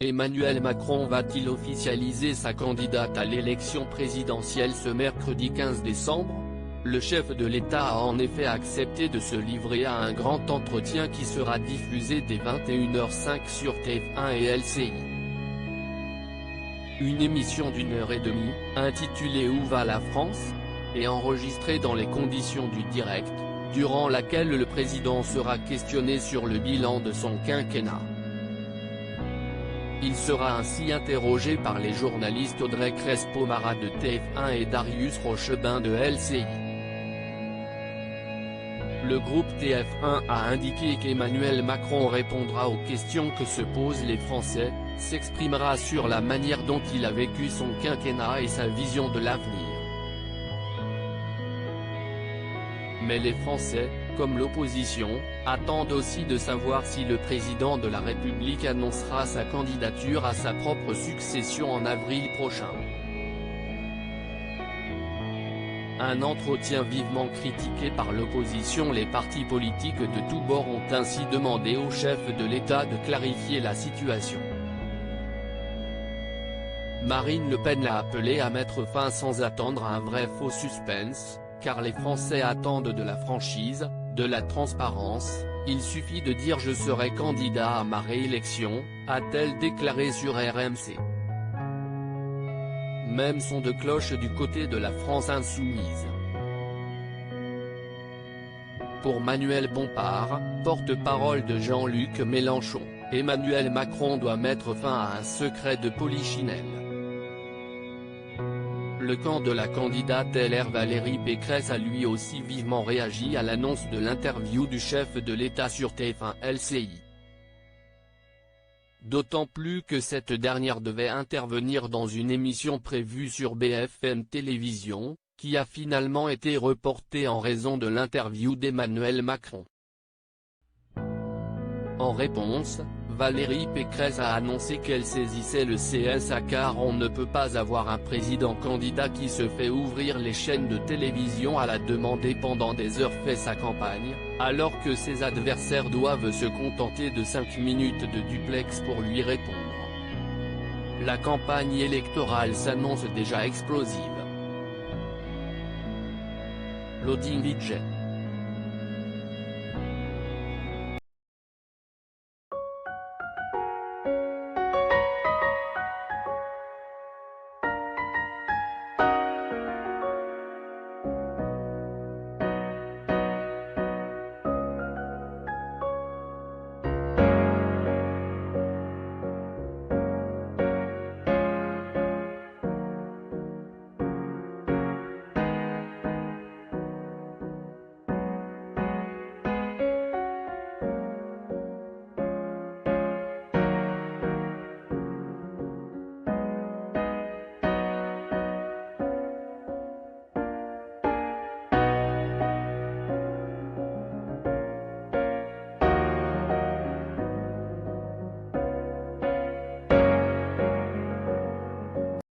Emmanuel Macron va-t-il officialiser sa candidate à l'élection présidentielle ce mercredi 15 décembre ? Le chef de l'État a en effet accepté de se livrer à un grand entretien qui sera diffusé dès 21h05 sur TF1 et LCI. Une émission d'1h30, intitulée Où va la France ? Est enregistrée dans les conditions du direct, durant laquelle le président sera questionné sur le bilan de son quinquennat. Il sera ainsi interrogé par les journalistes Audrey Crespo-Mara de TF1 et Darius Rochebin de LCI. Le groupe TF1 a indiqué qu'Emmanuel Macron répondra aux questions que se posent les Français, s'exprimera sur la manière dont il a vécu son quinquennat et sa vision de l'avenir. Mais les Français, comme l'opposition, attendent aussi de savoir si le président de la République annoncera sa candidature à sa propre succession en avril prochain. Un entretien vivement critiqué par l'opposition. Les partis politiques de tous bords ont ainsi demandé au chef de l'État de clarifier la situation. Marine Le Pen l'a appelé à mettre fin sans attendre à un vrai faux suspense, car les Français attendent de la franchise, de la transparence. Il suffit de dire « je serai candidat à ma réélection », a-t-elle déclaré sur RMC. Même son de cloche du côté de la France insoumise. Pour Manuel Bompard, porte-parole de Jean-Luc Mélenchon, Emmanuel Macron doit mettre fin à un secret de polichinelle. Le camp de la candidate LR Valérie Pécresse a lui aussi vivement réagi à l'annonce de l'interview du chef de l'État sur TF1 LCI. D'autant plus que cette dernière devait intervenir dans une émission prévue sur BFM Télévision, qui a finalement été reportée en raison de l'interview d'Emmanuel Macron. En réponse, Valérie Pécresse a annoncé qu'elle saisissait le CSA car on ne peut pas avoir un président candidat qui se fait ouvrir les chaînes de télévision à la demander pendant des heures fait sa campagne, alors que ses adversaires doivent se contenter de 5 minutes de duplex pour lui répondre. La campagne électorale s'annonce déjà explosive. Loading Widget.